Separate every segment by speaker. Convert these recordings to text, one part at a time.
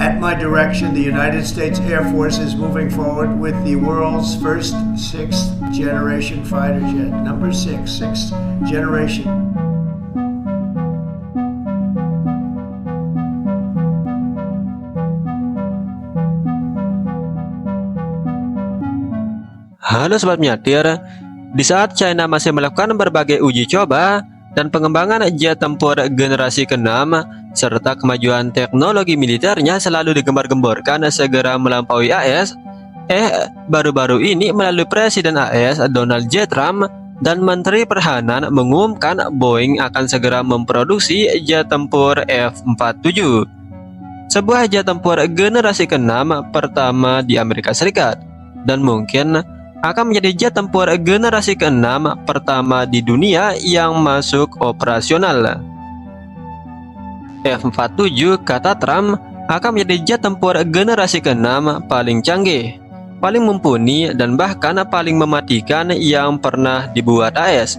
Speaker 1: At my direction, the United States Air Force is moving forward with the world's first sixth-generation fighter jet. Number sixth generation.
Speaker 2: Halo Sobat Menyatir, di saat China masih melakukan berbagai uji coba dan pengembangan jet tempur generasi ke-6 serta kemajuan teknologi militernya selalu digembar-gemborkan segera melampaui AS, baru-baru ini melalui Presiden AS Donald J. Trump dan Menteri Pertahanan mengumumkan Boeing akan segera memproduksi jet tempur F-47, sebuah jet tempur generasi ke-6 pertama di Amerika Serikat, dan mungkin akan menjadi jet tempur generasi ke-6 pertama di dunia yang masuk operasional. F-47, kata Trump, akan menjadi jet tempur generasi ke-6 paling canggih, paling mumpuni, dan bahkan paling mematikan yang pernah dibuat AS.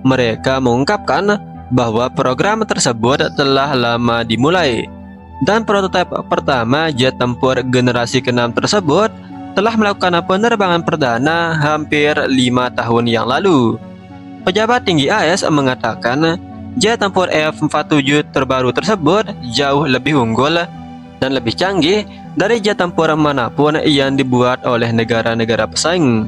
Speaker 2: Mereka mengungkapkan bahwa program tersebut telah lama dimulai, dan prototipe pertama jet tempur generasi ke-6 tersebut telah melakukan penerbangan perdana hampir 5 tahun yang lalu. Pejabat tinggi AS mengatakan jet tempur F-47 terbaru tersebut jauh lebih unggul dan lebih canggih dari jet tempur manapun yang dibuat oleh negara-negara pesaing.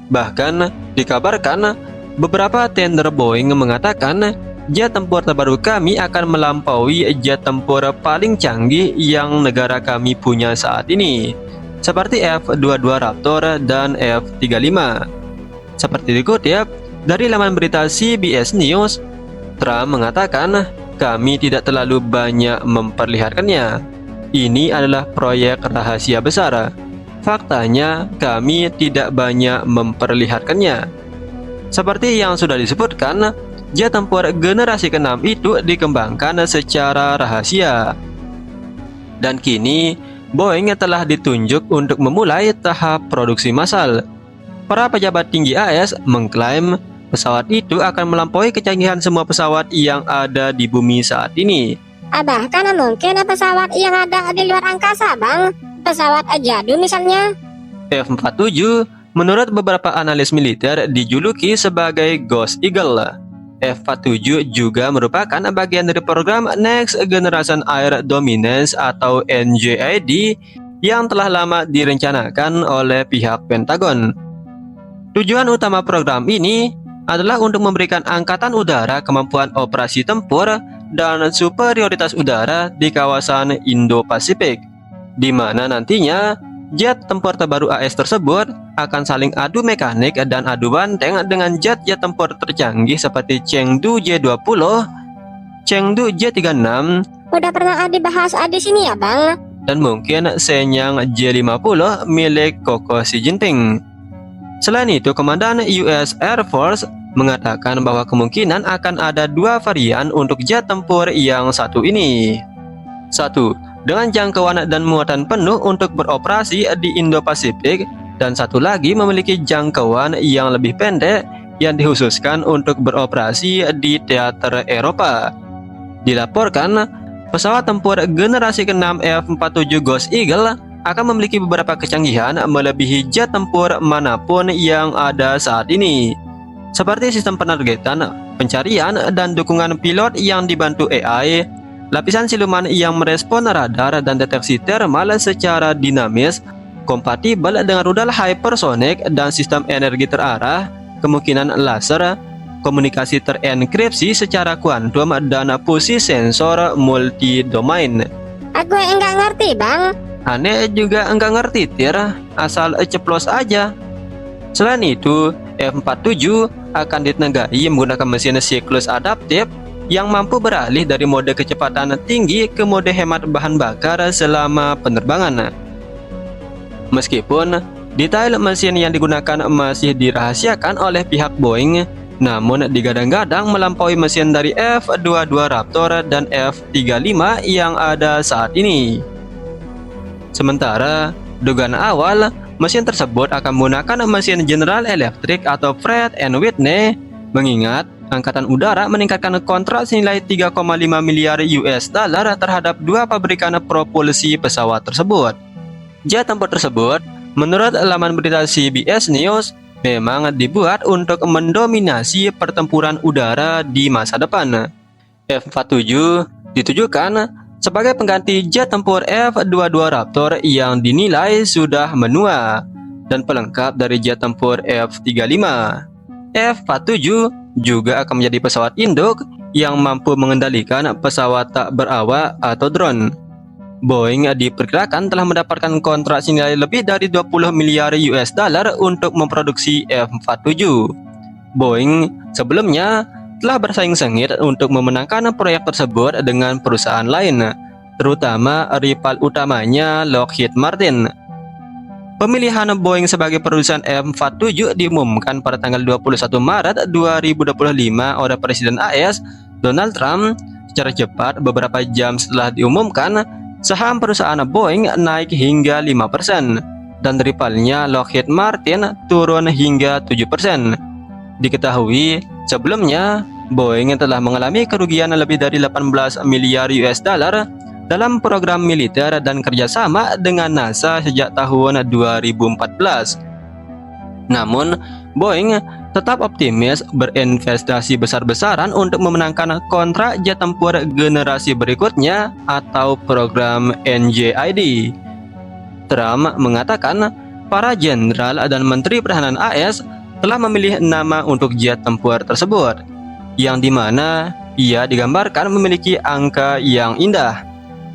Speaker 2: Bahkan dikabarkan beberapa tender Boeing mengatakan jet tempur terbaru kami akan melampaui jet tempur paling canggih yang negara kami punya saat ini, seperti F-22 Raptor dan F-35. Seperti dikutip dari laman berita CBS News, Trump mengatakan, "Kami tidak terlalu banyak memperlihatkannya. Ini adalah proyek rahasia besar. Faktanya, kami tidak banyak memperlihatkannya." Seperti yang sudah disebutkan, jet tempur generasi ke-6 itu dikembangkan secara rahasia. Dan kini, Boeing telah ditunjuk untuk memulai tahap produksi massal. Para pejabat tinggi AS mengklaim pesawat itu akan melampaui kecanggihan semua pesawat yang ada di bumi saat ini.
Speaker 3: Bahkan mungkin pesawat yang ada di luar angkasa, Bang. Pesawat jadul misalnya.
Speaker 2: F-47 menurut beberapa analis militer dijuluki sebagai Ghost Eagle. F-47 juga merupakan bagian dari program Next Generation Air Dominance atau NGAD yang telah lama direncanakan oleh pihak Pentagon. Tujuan utama program ini adalah untuk memberikan angkatan udara kemampuan operasi tempur dan superioritas udara di kawasan Indo-Pasifik, di mana nantinya jet tempur terbaru AS tersebut akan saling adu mekanik dan adu banteng dengan jet-jet tempur tercanggih seperti Chengdu J-20, Chengdu J-36,
Speaker 3: Udah pernah dibahas di sini ya, Bang?
Speaker 2: dan mungkin Shenyang J-50 milik Koko Xi Jinping. Selain itu, Komandan US Air Force mengatakan bahwa kemungkinan akan ada 2 varian untuk jet tempur yang satu ini. 1. Dengan jangkauan dan muatan penuh untuk beroperasi di Indo-Pasifik, dan satu lagi memiliki jangkauan yang lebih pendek yang dikhususkan untuk beroperasi di teater Eropa. Dilaporkan, pesawat tempur generasi ke-6 F-47 Ghost Eagle akan memiliki beberapa kecanggihan melebihi jet tempur manapun yang ada saat ini, seperti sistem penargetan, pencarian, dan dukungan pilot yang dibantu AI, lapisan siluman yang merespon radar dan deteksi thermal secara dinamis, kompatibel dengan rudal hypersonic dan sistem energi terarah, kemungkinan laser, komunikasi terenkripsi secara kuantum, dan posisi sensor multi-domain.
Speaker 3: Aku enggak ngerti, Bang.
Speaker 2: Aneh juga enggak ngerti, Tir, asal ceplos aja. Selain itu, F-47 akan ditenagai menggunakan mesin siklus adaptif yang mampu beralih dari mode kecepatan tinggi ke mode hemat bahan bakar selama penerbangan. Meskipun detail mesin yang digunakan masih dirahasiakan oleh pihak Boeing, namun digadang-gadang melampaui mesin dari F-22 Raptor dan F-35 yang ada saat ini. Sementara, dugaan awal, mesin tersebut akan menggunakan mesin General Electric atau Pratt & Whitney, mengingat Angkatan Udara meningkatkan kontrak senilai 3,5 miliar US dollar terhadap 2 pabrikan propulsi pesawat tersebut. Jet tempur tersebut, menurut laman berita CBS News, memang dibuat untuk mendominasi pertempuran udara di masa depan. F-47 ditujukan sebagai pengganti jet tempur F-22 Raptor yang dinilai sudah menua dan pelengkap dari jet tempur F-35. F-47 juga akan menjadi pesawat induk yang mampu mengendalikan pesawat tak berawak atau drone. Boeing diperkirakan telah mendapatkan kontrak senilai lebih dari 20 miliar US dollar untuk memproduksi F-47. Boeing sebelumnya telah bersaing sengit untuk memenangkan proyek tersebut dengan perusahaan lain, terutama rival utamanya Lockheed Martin. Pemilihan Boeing sebagai produsen F-47 diumumkan pada tanggal 21 Maret 2025 oleh Presiden AS Donald Trump. Secara cepat, beberapa jam setelah diumumkan, saham perusahaan Boeing naik hingga 5% dan rivalnya Lockheed Martin turun hingga 7%. Diketahui, sebelumnya Boeing telah mengalami kerugian lebih dari 18 miliar US dollar dalam program militer dan kerjasama dengan NASA sejak tahun 2014. Namun, Boeing tetap optimis berinvestasi besar-besaran untuk memenangkan kontrak jet tempur generasi berikutnya atau program NGID. Trump mengatakan para jenderal dan menteri pertahanan AS telah memilih nama untuk jet tempur tersebut, yang dimana ia digambarkan memiliki angka yang indah,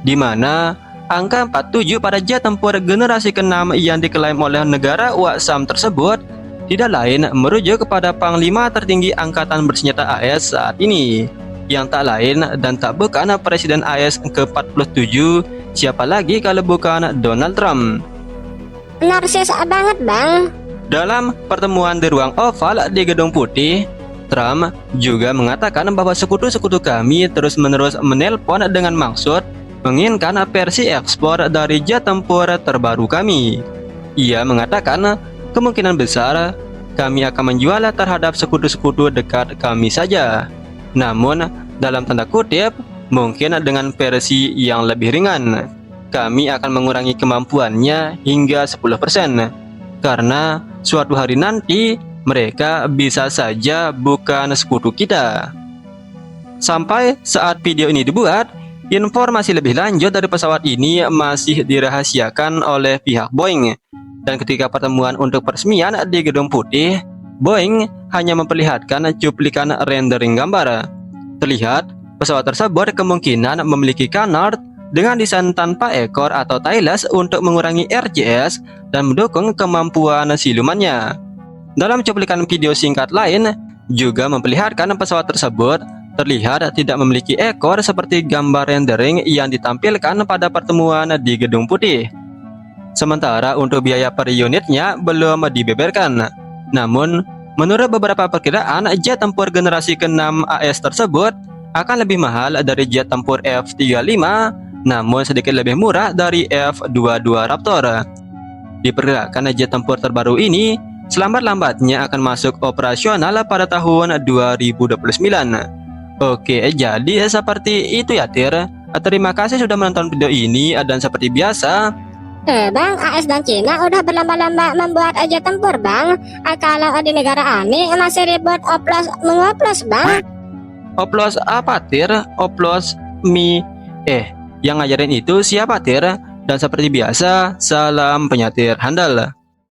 Speaker 2: di mana angka 47 pada jet tempur generasi ke-6 yang diklaim oleh negara Waksam tersebut tidak lain merujuk kepada Panglima tertinggi Angkatan Bersenjata AS saat ini, yang tak lain dan tak bukan Presiden AS ke-47, siapa lagi kalau bukan Donald Trump.
Speaker 3: Narsis banget, Bang.
Speaker 2: Dalam pertemuan di ruang oval di Gedung Putih, Trump juga mengatakan bahwa sekutu-sekutu kami terus-menerus menelpon dengan maksud menginginkan versi ekspor dari jet tempur terbaru kami. Ia mengatakan kemungkinan besar kami akan menjual terhadap sekutu-sekutu dekat kami saja. Namun, dalam tanda kutip, mungkin dengan versi yang lebih ringan. Kami akan mengurangi kemampuannya hingga 10%. Karena suatu hari nanti mereka bisa saja bukan sekutu kita. Sampai saat video ini dibuat, informasi lebih lanjut dari pesawat ini masih dirahasiakan oleh pihak Boeing. Dan ketika pertemuan untuk peresmian di Gedung Putih, Boeing hanya memperlihatkan cuplikan rendering gambar. Terlihat, pesawat tersebut kemungkinan memiliki canard dengan desain tanpa ekor atau tailless untuk mengurangi RCS dan mendukung kemampuan silumannya. Dalam cuplikan video singkat lain, juga memperlihatkan pesawat tersebut terlihat tidak memiliki ekor seperti gambar rendering yang ditampilkan pada pertemuan di Gedung Putih. Sementara untuk biaya per unitnya belum dibeberkan. Namun, menurut beberapa perkiraan, jet tempur generasi ke-6 AS tersebut akan lebih mahal dari jet tempur F-35, namun sedikit lebih murah dari F-22 Raptor. Diperkirakan jet tempur terbaru ini selambat-lambatnya akan masuk operasional pada tahun 2029. Oke, jadi seperti itu ya Tir. Terima kasih sudah menonton video ini dan seperti biasa,
Speaker 3: Bang, AS dan Cina udah berlomba-lomba membuat jet tempur, Bang. Kalau di negara ini masih ribut mengoplos, Bang.
Speaker 2: oplos apa Tir? Oplos yang ngajarin itu siapa Tir? Dan seperti biasa, salam penyatir handal.